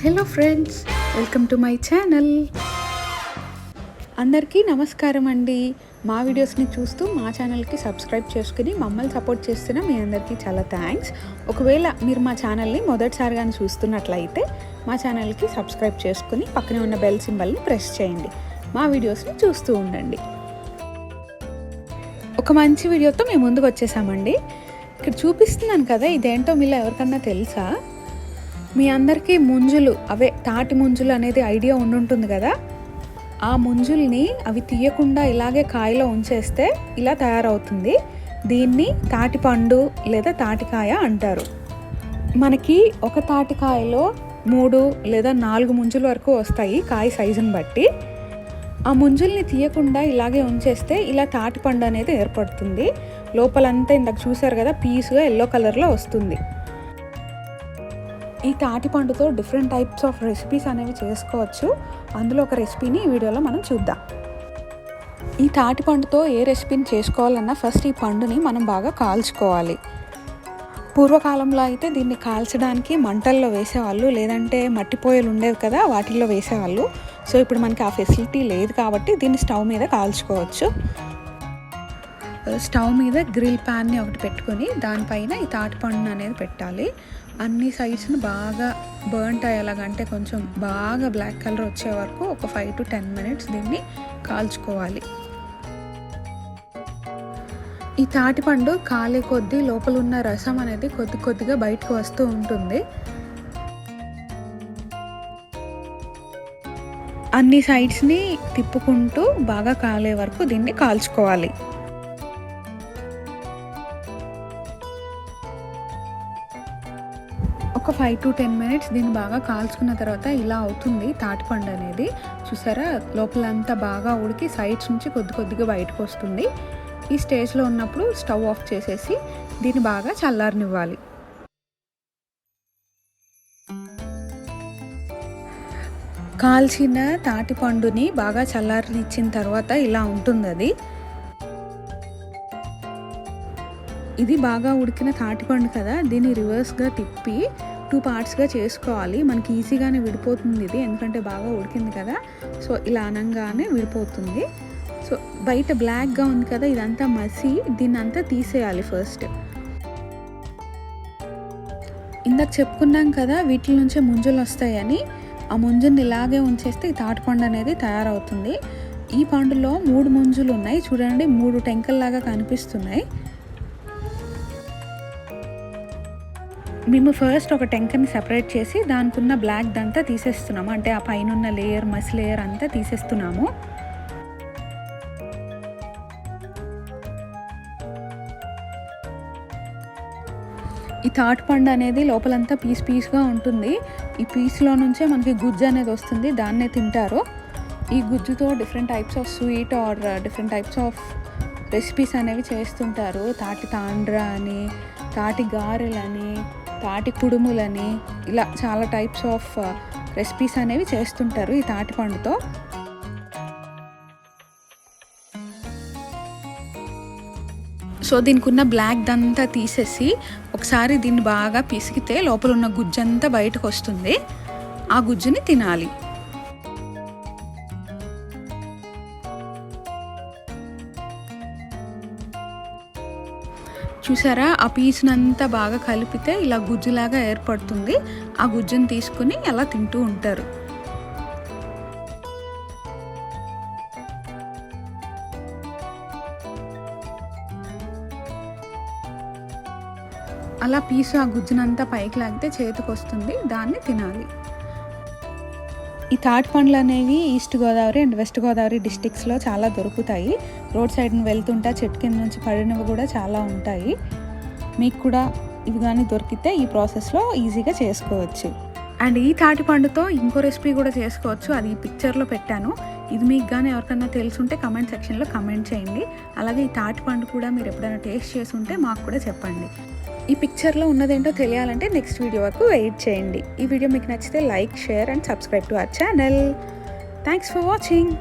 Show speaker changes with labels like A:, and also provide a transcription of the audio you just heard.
A: Hello friends, welcome to my channel. అందరికీ నమస్కారం అండి. మా వీడియోస్ని చూస్తూ మా ఛానల్కి సబ్స్క్రైబ్ చేసుకుని మమ్మల్ని సపోర్ట్ చేస్తున్న మీ అందరికీ చాలా థ్యాంక్స్. ఒకవేళ మీరు మా ఛానల్ని మొదటిసారిగా చూస్తున్నట్లయితే మా ఛానల్కి సబ్స్క్రైబ్ చేసుకుని పక్కనే ఉన్న బెల్ సింబల్ని ప్రెస్ చేయండి. మా వీడియోస్ని చూస్తూ ఉండండి. ఒక మంచి వీడియోతో మేము ముందుకు వచ్చేసామండి. ఇక్కడ చూపిస్తున్నాను కదా, ఇదేంటో మీలో ఎవరికన్నా తెలుసా? మీ అందరికీ ముంజులు, అవే తాటి ముంజులు అనేది ఐడియా ఉండుంటుంది కదా. ఆ ముంజుల్ని అవి తీయకుండా ఇలాగే కాయలో ఉంచేస్తే ఇలా తయారవుతుంది. దీన్ని తాటి పండు లేదా తాటికాయ అంటారు. మనకి ఒక తాటికాయలో 3 లేదా 4 ముంజుల వరకు వస్తాయి కాయ సైజుని బట్టి. ఆ ముంజుల్ని తీయకుండా ఇలాగే ఉంచేస్తే ఇలా తాటి పండు అనేది ఏర్పడుతుంది. లోపలంతా ఇందాక చూసారు కదా, పీసుగా ఎల్లో కలర్లో వస్తుంది. ఈ తాటి పండుతో డిఫరెంట్ టైప్స్ ఆఫ్ రెసిపీస్ అనేవి చేసుకోవచ్చు. అందులో ఒక రెసిపీని ఈ వీడియోలో మనం చూద్దాం. ఈ తాటి పండుతో ఏ రెసిపీని చేసుకోవాలన్నా ఫస్ట్ ఈ పండుని మనం బాగా కాల్చుకోవాలి. పూర్వకాలంలో అయితే దీన్ని కాల్చడానికి మంటల్లో వేసేవాళ్ళు, లేదంటే మట్టి పొయ్యలు ఉండేవి కదా, వాటిల్లో వేసేవాళ్ళు. సో ఇప్పుడు మనకి ఆ ఫెసిలిటీ లేదు కాబట్టి దీన్ని స్టవ్ మీద కాల్చుకోవచ్చు. స్టవ్ మీద గ్రిల్ ప్యాన్ని ఒకటి పెట్టుకొని దానిపైన ఈ తాటి పండుని అనేది పెట్టాలి. అన్ని సైడ్స్ని బాగా బర్న్ట్ అయ్యేలాగంటే కొంచెం బాగా బ్లాక్ కలర్ వచ్చే వరకు ఒక 5 to 10 minutes దీన్ని కాల్చుకోవాలి. ఈ తాటిపండు కాలే కొద్దీ లోపల ఉన్న రసం అనేది కొద్దిగా బయటకు వస్తూ ఉంటుంది. అన్ని సైడ్స్ని తిప్పుకుంటూ బాగా కాలే వరకు దీన్ని కాల్చుకోవాలి. ఒక 5 to 10 minutes దీన్ని బాగా కాల్చుకున్న తర్వాత ఇలా అవుతుంది తాటిపండు అనేది. చూసారా, లోపలంతా బాగా ఉడికి సైడ్స్ నుంచి కొద్దిగా బయటకు వస్తుంది. ఈ స్టేజ్లో ఉన్నప్పుడు స్టవ్ ఆఫ్ చేసేసి దీన్ని బాగా చల్లారనివ్వాలి. కాల్చిన తాటిపండుని బాగా చల్లారనిచ్చిన తర్వాత ఇలా ఉంటుంది అది. ఇది బాగా ఉడికిన తాటిపండు కదా, దీన్ని రివర్స్గా తిప్పి 2 partsగా చేసుకోవాలి. మనకి ఈజీగానే విడిపోతుంది ఇది, ఎందుకంటే బాగా ఉడికింది కదా. సో ఇలా అనంగానే విడిపోతుంది. సో బయట బ్లాక్గా ఉంది కదా, ఇదంతా మసి, దీన్ని అంతా తీసేయాలి ఫస్ట్. ఇందాక చెప్పుకున్నాం కదా వీటి నుంచే ముంజులు వస్తాయని. ఆ ముంజుని ఇలాగే ఉంచేస్తే ఈ తాటిపండు అనేది తయారవుతుంది. ఈ పండులో 3 ముంజులు ఉన్నాయి చూడండి, 3 టెంకల్లాగా కనిపిస్తున్నాయి. మేము ఫస్ట్ ఒక టెంకని సెపరేట్ చేసి దానికి ఉన్న బ్లాక్ దంతా తీసేస్తున్నాము, అంటే ఆ పైన ఉన్న లేయర్, మసి లేయర్ అంతా తీసేస్తున్నాము. ఈ తాటిపండు అనేది లోపలంతా పీస్గా ఉంటుంది. ఈ పీస్లో నుంచే మనకి గుజ్జు అనేది వస్తుంది, దాన్నే తింటారు. ఈ గుజ్జుతో different types of sweet or different types of recipes అనేవి చేస్తుంటారు. తాటి తాండ్ర అని, తాటి గారెలని, తాటి కుడుములని, ఇలా చాలా టైప్స్ ఆఫ్ రెసిపీస్ అనేవి చేస్తుంటారు ఈ తాటిపండుతో. సో దీనికి ఉన్న బ్లాక్ దంతా తీసేసి ఒకసారి దీన్ని బాగా పిసికితే లోపల ఉన్న గుజ్జంతా బయటకు వస్తుంది. ఆ గుజ్జుని తినాలి. చూసారా, ఆ పీస్నంతా బాగా కలిపితే ఇలా గుజ్జులాగా ఏర్పడుతుంది. ఆ గుజ్జుని తీసుకుని అలా తింటూ ఉంటారు. అలా పీసు ఆ గుజ్జునంతా పైకి లాగితే చేతికి వస్తుంది, దాన్ని తినాలి. ఈ తాటి పండ్లు అనేవి east Godavari and west Godavari డిస్ట్రిక్ట్స్లో చాలా దొరుకుతాయి. రోడ్ సైడ్ని వెళ్తుంటా చెట్టు కింద నుంచి పడినవి కూడా చాలా ఉంటాయి. మీకు కూడా ఇవి కానీ దొరికితే ఈ ప్రాసెస్లో ఈజీగా చేసుకోవచ్చు. అండ్ ఈ తాటి పండుతో ఇంకో రెసిపీ కూడా చేసుకోవచ్చు, అది ఈ పిక్చర్లో పెట్టాను. ఇది మీకు కానీ ఎవరికైనా తెలుసుంటే కమెంట్ సెక్షన్లో కమెంట్ చేయండి. అలాగే ఈ తాటి పండు కూడా మీరు ఎప్పుడైనా టేస్ట్ చేసి ఉంటే మాకు కూడా చెప్పండి. ఈ పిక్చర్లో ఉన్నదేంటో తెలియాలంటే నెక్స్ట్ వీడియో వరకు వెయిట్ చేయండి. ఈ వీడియో మీకు నచ్చితే like, share and subscribe to our channel. Thanks for watching.